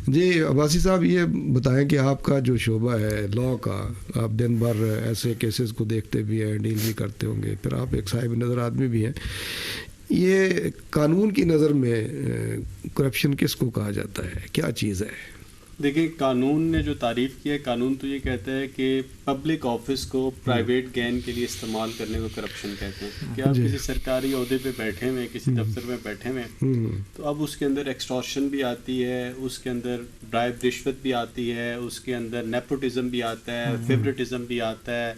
جی عباسی صاحب یہ بتائیں کہ آپ کا جو شعبہ ہے لاء کا، آپ دن بھر ایسے کیسز کو دیکھتے بھی ہیں، ڈیل بھی کرتے ہوں گے، پھر آپ ایک صاحب نظر آدمی بھی ہیں، یہ قانون کی نظر میں کرپشن کس کو کہا جاتا ہے، کیا چیز ہے؟ دیکھیں قانون نے جو تعریف کی ہے، قانون تو یہ کہتا ہے کہ پبلک آفس کو پرائیویٹ گین کے لیے استعمال کرنے کو کرپشن کہتے ہیں. کہ آپ کسی سرکاری عہدے پہ بیٹھے ہوئے، کسی دفتر میں بیٹھے ہوئے، تو اب اس کے اندر ایکسٹورشن بھی آتی ہے، اس کے اندر برائب رشوت بھی آتی ہے، اس کے اندر نیپوٹزم بھی آتا ہے، فیوریٹزم بھی آتا ہے،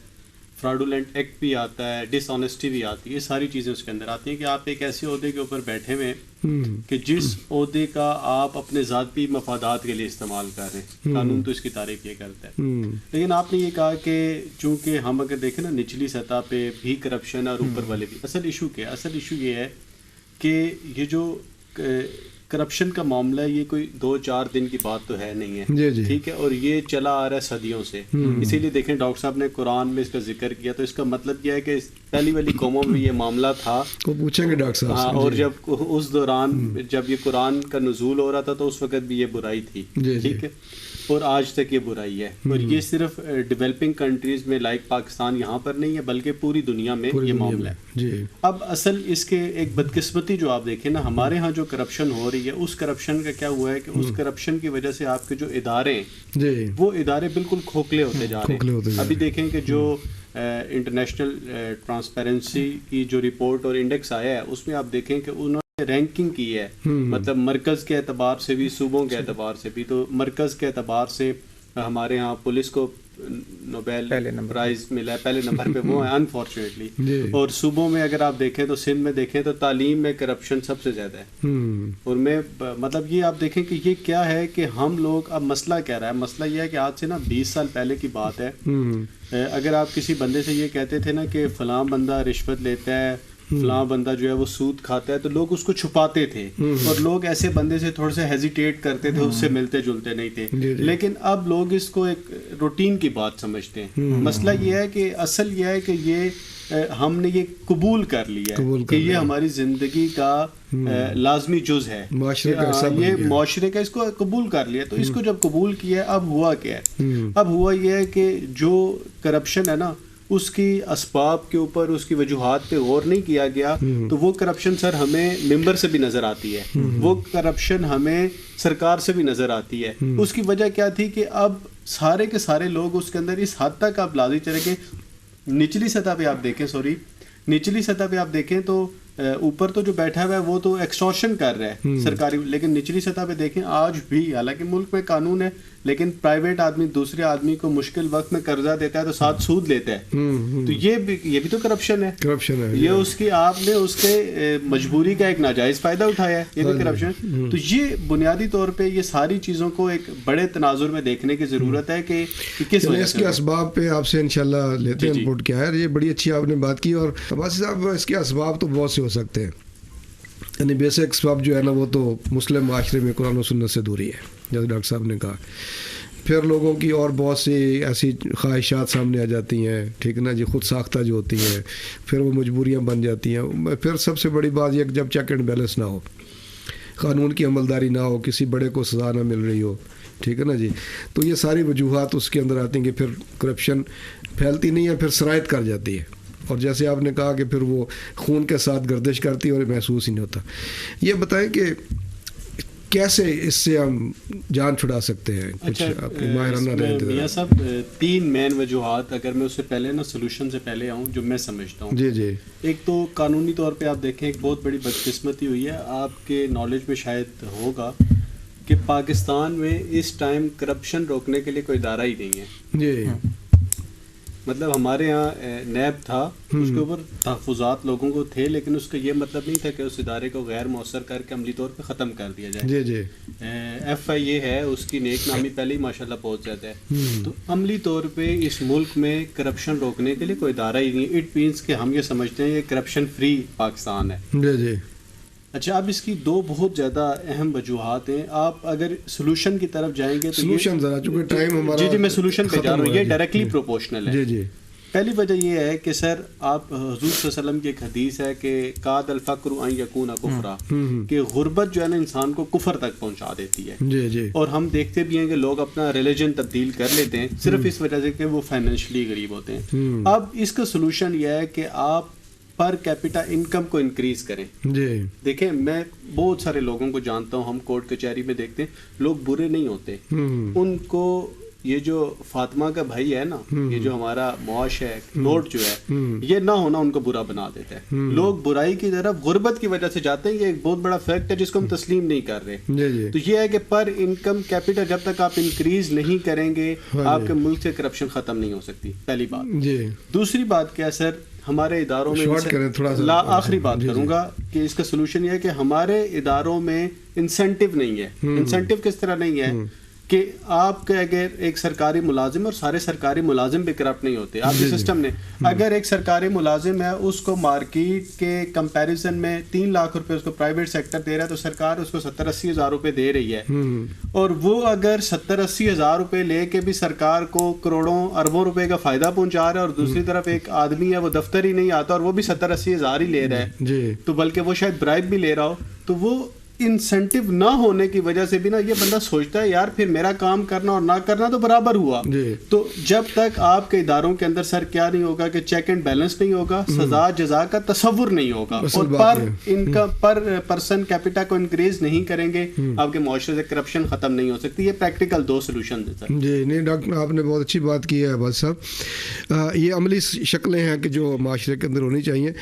فراڈولنٹ ایکٹ بھی آتا ہے، ڈس آنیسٹی بھی آتی ہے. یہ ساری چیزیں اس کے اندر آتی ہیں کہ آپ ایک ایسے عہدے کے اوپر بیٹھے ہوئے کہ جس عہدے کا آپ اپنے ذاتی مفادات کے لیے استعمال کر رہے ہیں. قانون تو اس کی تعریف یہ کرتا ہے. لیکن آپ نے یہ کہا کہ چونکہ ہم اگر دیکھیں نا نچلی سطح پہ بھی کرپشن اور اوپر والے بھی، اصل ایشو یہ ہے کہ یہ جو کرپشن کا معاملہ ہے یہ کوئی 2-4 دن کی بات تو ہے نہیں ہے، ٹھیک ہے، اور یہ چلا آ رہا ہے صدیوں سے. اسی لیے دیکھیں ڈاکٹر صاحب نے قرآن میں اس کا ذکر کیا، تو اس کا مطلب یہ ہے کہ پہلی والی قوموں میں یہ معاملہ تھا، وہ پوچھیں گے ڈاکٹر صاحب. ہاں، اور جب اس دوران جب یہ قرآن کا نزول ہو رہا تھا تو اس وقت بھی یہ برائی تھی، ٹھیک ہے، اور آج تک یہ برائی ہے. اور یہ صرف ڈیولپنگ کنٹریز میں لائک پاکستان یہاں پر نہیں ہے، بلکہ پوری دنیا میں یہ معاملہ ہے. اب اصل اس کے ایک بدقسمتی جو آپ دیکھیں نا، ہمارے ہاں جو کرپشن ہو رہی ہے، اس کرپشن کا کیا ہوا ہے کہ اس کرپشن کی وجہ سے آپ کے جو ادارے ہیں وہ ادارے بالکل کھوکھلے ہوتے جا رہے ہیں. ابھی دیکھیں کہ جو انٹرنیشنل ٹرانسپیرنسی کی جو رپورٹ اور انڈیکس آیا ہے، اس میں آپ دیکھیں کہ انہوں نے رینکنگ کی ہے، مطلب مرکز کے اعتبار سے بھی، صوبوں کے اعتبار سے بھی. تو مرکز کے اعتبار سے ہمارے ہاں پولیس کو نوبیل پرائز ملا ہے، پہلے نمبر پہ وہ ہے انفارچونیٹلی. اور صوبوں میں اگر آپ دیکھیں تو سندھ میں دیکھیں تو تعلیم میں کرپشن سب سے زیادہ ہے. اور میں مطلب یہ آپ دیکھیں کہ یہ کیا ہے کہ ہم لوگ اب مسئلہ کیا رہا ہے، مسئلہ یہ ہے کہ آج سے نا 20 سال پہلے کی بات ہے، اگر آپ کسی بندے سے یہ کہتے تھے نا کہ فلاں بندہ رشوت لیتا ہے، فلاں بندہ جو ہے وہ سود کھاتا ہے، تو لوگ اس کو چھپاتے تھے اور لوگ ایسے بندے سے تھوڑا سا ہیزیٹیٹ کرتے تھے، اس سے ملتے جلتے نہیں تھے. لیکن اب لوگ اس کو ایک روٹین کی بات سمجھتے ہیں. مسئلہ یہ ہے کہ اصل یہ ہے کہ یہ ہم نے یہ قبول کر لیا ہے کہ یہ ہماری زندگی کا لازمی جز ہے، یہ معاشرے کا، اس کو قبول کر لیا. تو اس کو جب قبول کیا ہے، اب ہوا کیا ہے؟ اب ہوا یہ ہے کہ جو کرپشن ہے نا، اس کی اسباب کے اوپر، اس کی وجوہات پہ غور نہیں کیا گیا. تو وہ کرپشن سر ہمیں ممبر سے بھی نظر آتی ہے، وہ کرپشن ہمیں سرکار سے بھی نظر آتی ہے. اس کی وجہ کیا تھی کہ اب سارے کے سارے لوگ اس کے اندر اس حد تک آپ لازمی چلے کہ نچلی سطح پہ آپ دیکھیں تو اوپر تو جو بیٹھا ہوا ہے وہ تو ایکسٹورشن کر رہا ہے سرکاری، لیکن نچلی سطح پہ دیکھیں آج بھی، حالانکہ ملک میں قانون ہے، لیکن پرائیویٹ آدمی دوسرے آدمی کو مشکل وقت میں قرضہ دیتا ہے تو ساتھ سود لیتا ہے. تو یہ بھی تو کرپشن ہے. یہ اس کی، آپ نے اس کے مجبوری کا ایک ناجائز فائدہ اٹھایا ہے، یہ بھی کرپشن. تو یہ بنیادی طور پہ یہ ساری چیزوں کو ایک بڑے تناظر میں دیکھنے کی ضرورت ہے کہ کس وجہ سے. اس کے اسباب پہ آپ سے انشاءاللہ لیتے ہیں انپوٹ کیا ہے. یہ بڑی اچھی آپ نے بات کی. اور عباسی صاحب اس کے اسباب تو بہت سے ہو سکتے ہیں، یعنی بیسک اسباب جو ہے نا وہ تو مسلم معاشرے میں قرآن و سنت سے دوری ہے، جیسے ڈاکٹر صاحب نے کہا. پھر لوگوں کی اور بہت سی ایسی خواہشات سامنے آ جاتی ہیں، ٹھیک ہے نا جی، خود ساختہ جو ہوتی ہیں، پھر وہ مجبوریاں بن جاتی ہیں. پھر سب سے بڑی بات یہ کہ جب چیک اینڈ بیلنس نہ ہو، قانون کی عملداری نہ ہو، کسی بڑے کو سزا نہ مل رہی ہو، ٹھیک ہے نا جی، تو یہ ساری وجوہات اس کے اندر آتی ہیں کہ پھر کرپشن پھیلتی نہیں ہے، پھر سرایت کر جاتی ہے. اور جیسے آپ نے کہا کہ پھر وہ خون کے ساتھ گردش کرتی ہے اور محسوس ہی نہیں ہوتا. یہ بتائیں کہ کیسے اس سے ہم جان چھڑا سکتے ہیں؟ کچھ اپنی ماہرانہ رائے دیں. میاں صاحب 3 مین وجوہات، اگر میں اس سے پہلے نا سولوشن سے پہلے آؤں، جو میں سمجھتا ہوں. جی. ایک تو قانونی طور پہ آپ دیکھیں ایک بہت بڑی بدقسمتی ہوئی ہے، آپ کے نالج میں شاید ہوگا کہ پاکستان میں اس ٹائم کرپشن روکنے کے لیے کوئی ادارہ ہی نہیں ہے. جی. مطلب ہمارے ہاں نیب تھا، اس کے اوپر تحفظات لوگوں کو تھے، لیکن اس کا یہ مطلب نہیں تھا کہ اس ادارے کو غیر مؤثر کر کے عملی طور پہ ختم کر دیا جائے. جی. FIA ہے، اس کی نیک نامی پہلے ہی ماشاءاللہ بہت زیادہ ہے. تو عملی طور پہ اس ملک میں کرپشن روکنے کے لیے کوئی ادارہ ہی نہیں. اٹ مینس کہ ہم یہ سمجھتے ہیں یہ کرپشن فری پاکستان ہے. جی. اچھا، اب اس کی 2 بہت زیادہ اہم وجوہات ہیں. آپ اگر سولوشن کی طرف جائیں گے تو سولوشن ذرا چونکہ ٹائم ہمارا، جی میں سولوشن پہ جا رہا ہوں. یہ ڈائریکٹلی پروپورشنل ہے. جی. پہلی وجہ یہ ہے کہ سر آپ حضور صلی اللہ علیہ وسلم کی ایک حدیث ہے کہ قاد الفقر ان یکون کفرا، کہ غربت جو ہے نا انسان کو کفر تک پہنچا دیتی ہے. جی جی. اور ہم دیکھتے بھی ہیں کہ لوگ اپنا ریلیجن تبدیل کر لیتے ہیں صرف اس وجہ سے کہ وہ فائنینشلی غریب ہوتے ہیں. اب اس کا سلوشن یہ ہے کہ آپ پر کیپٹا انکم کو انکریز کریں. جی دیکھیں میں بہت سارے لوگوں کو جانتا ہوں، ہم کورٹ کچہری میں دیکھتے ہیں لوگ برے نہیں ہوتے، ان کو یہ جو فاطمہ کا بھائی ہے نا، یہ جو ہمارا معاش ہے، نوٹ جو ہے، یہ نہ ہونا ان کو برا بنا دیتا ہے. لوگ برائی کی طرف غربت کی وجہ سے جاتے ہیں. یہ ایک بہت بڑا فیکٹ ہے جس کو ہم تسلیم نہیں کر رہے. تو یہ ہے کہ پر انکم کیپٹل جب تک آپ انکریز نہیں کریں گے آپ کے ملک سے کرپشن ختم نہیں ہو سکتی، پہلی بات. دوسری بات کیا ہے سر، ہمارے اداروں میں آخری بات کروں گا کہ اس کا سلوشن یہ ہے کہ ہمارے اداروں میں انسینٹیو نہیں ہے. انسینٹیو کس طرح نہیں ہے کہ آپ کے اگر ایک سرکاری ملازم، اور سارے سرکاری ملازم بھی کرپٹ نہیں ہوتے، آپ کے سسٹم نے اگر ایک سرکاری ملازم ہے اس کو مارکیٹ کے کمپیریزن میں 3 لاکھ روپے اس کو پرائیویٹ سیکٹر دے رہا ہے تو سرکار اس کو 70-80 ہزار روپے دے رہی ہے. اور وہ اگر 70-80 ہزار روپے لے کے بھی سرکار کو کروڑوں اربوں روپے کا فائدہ پہنچا رہا ہے، اور دوسری طرف ایک آدمی ہے وہ دفتر ہی نہیں آتا اور وہ بھی 70-80 ہزار ہی لے رہا ہے، تو بلکہ وہ شاید برائب بھی لے رہا ہو، تو وہ انسینٹیو نہ ہونے کی وجہ سے بھی نا یہ بندہ سوچتا ہے یار پھر میرا کام کرنا اور نہ کرنا تو برابر ہوا. تو جب تک آپ کے اداروں کے اندر سر کیا نہیں ہوگا کہ چیک اینڈ بیلنس نہیں ہوگا، سزا جزا کا تصور نہیں ہوگا، اور پر انکم پر پرسن کیپٹا کو انکریز نہیں کریں گے، آپ کے معاشرے سے کرپشن ختم نہیں ہو سکتی. یہ پریکٹیکل 2 سلوشن ہیں سر. جی نہیں ڈاکٹر، آپ نے بہت اچھی بات کی ہے عباس صاحب. یہ عملی شکلیں ہیں کہ جو معاشرے کے اندر ہونی چاہیے.